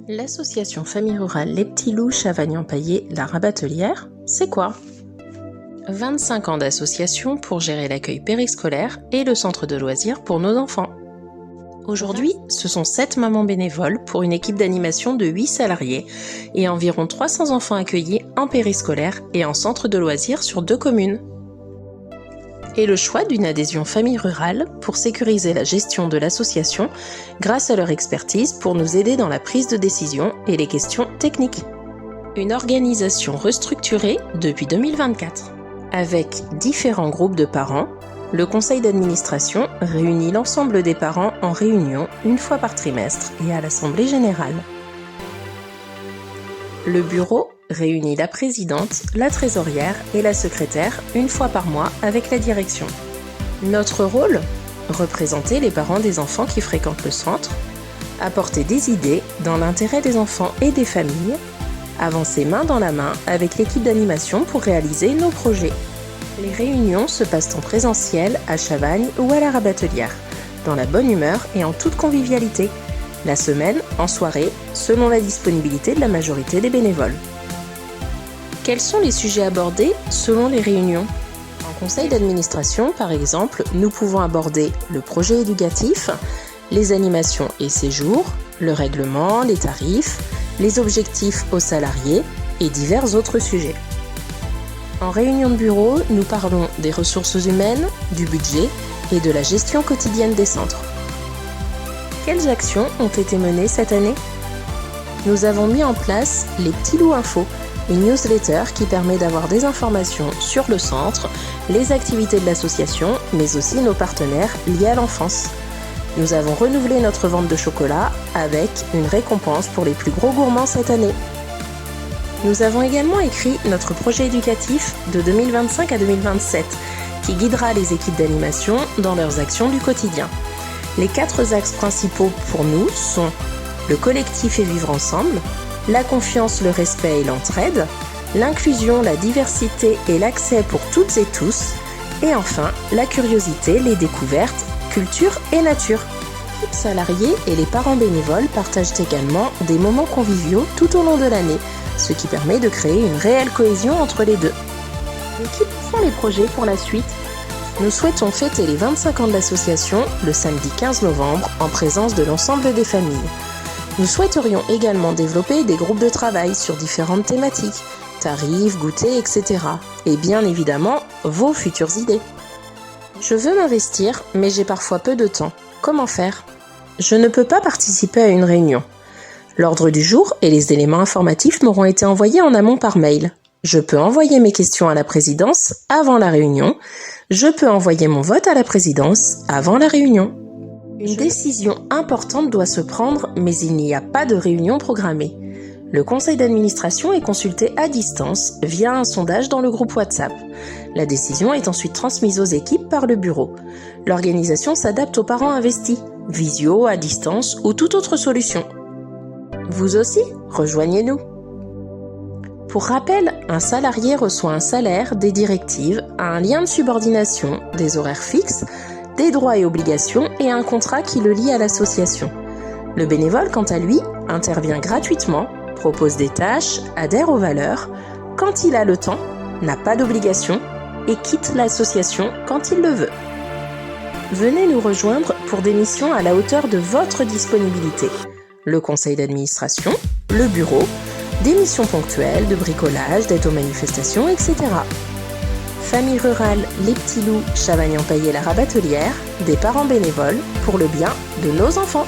L'association Famille Rurale Les Petits Loups Chavagnan-Paillé La Rabatelière, c'est quoi ? 25 ans d'association pour gérer l'accueil périscolaire et le centre de loisirs pour nos enfants. Aujourd'hui, ce sont 7 mamans bénévoles pour une équipe d'animation de 8 salariés et environ 300 enfants accueillis en périscolaire et en centre de loisirs sur 2 communes. Et le choix d'une adhésion famille rurale pour sécuriser la gestion de l'association grâce à leur expertise pour nous aider dans la prise de décision et les questions techniques. Une organisation restructurée depuis 2024. Avec différents groupes de parents, le conseil d'administration réunit l'ensemble des parents en réunion une fois par trimestre et à l'assemblée générale. Le bureau réunit la présidente, la trésorière et la secrétaire une fois par mois avec la direction. Notre rôle ? Représenter les parents des enfants qui fréquentent le centre, apporter des idées dans l'intérêt des enfants et des familles, avancer main dans la main avec l'équipe d'animation pour réaliser nos projets. Les réunions se passent en présentiel à Chavagne ou à la Rabatelière, dans la bonne humeur et en toute convivialité. La semaine, en soirée, selon la disponibilité de la majorité des bénévoles. Quels sont les sujets abordés selon les réunions ? En conseil d'administration, par exemple, nous pouvons aborder le projet éducatif, les animations et séjours, le règlement, les tarifs, les objectifs aux salariés et divers autres sujets. En réunion de bureau, nous parlons des ressources humaines, du budget et de la gestion quotidienne des centres. Quelles actions ont été menées cette année ? Nous avons mis en place les Petits Loups Info, une newsletter qui permet d'avoir des informations sur le centre, les activités de l'association, mais aussi nos partenaires liés à l'enfance. Nous avons renouvelé notre vente de chocolat avec une récompense pour les plus gros gourmands cette année. Nous avons également écrit notre projet éducatif de 2025 à 2027 qui guidera les équipes d'animation dans leurs actions du quotidien. Les 4 axes principaux pour nous sont le collectif et vivre ensemble, la confiance, le respect et l'entraide, l'inclusion, la diversité et l'accès pour toutes et tous, et enfin la curiosité, les découvertes, culture et nature. Les salariés et les parents bénévoles partagent également des moments conviviaux tout au long de l'année, ce qui permet de créer une réelle cohésion entre les deux. Mais quels sont les projets pour la suite ? Nous souhaitons fêter les 25 ans de l'association le samedi 15 novembre en présence de l'ensemble des familles. Nous souhaiterions également développer des groupes de travail sur différentes thématiques, tarifs, goûters, etc. Et bien évidemment, vos futures idées. Je veux m'investir, mais j'ai parfois peu de temps. Comment faire ? Je ne peux pas participer à une réunion. L'ordre du jour et les éléments informatifs m'auront été envoyés en amont par mail. Je peux envoyer mes questions à la présidence avant la réunion. Je peux envoyer mon vote à la présidence avant la réunion. Une décision importante doit se prendre, mais il n'y a pas de réunion programmée. Le conseil d'administration est consulté à distance via un sondage dans le groupe WhatsApp. La décision est ensuite transmise aux équipes par le bureau. L'organisation s'adapte aux parents investis, visio, à distance ou toute autre solution. Vous aussi, rejoignez-nous. Pour rappel, un salarié reçoit un salaire, des directives, un lien de subordination, des horaires fixes, des droits et obligations et un contrat qui le lie à l'association. Le bénévole, quant à lui, intervient gratuitement, propose des tâches, adhère aux valeurs, quand il a le temps, n'a pas d'obligation et quitte l'association quand il le veut. Venez nous rejoindre pour des missions à la hauteur de votre disponibilité. Le conseil d'administration, le bureau, des missions ponctuelles, de bricolage, d'aide aux manifestations, etc. Famille rurale Les Petits Loups Chavagnan-Paillé La Rabatelière, des parents bénévoles pour le bien de nos enfants.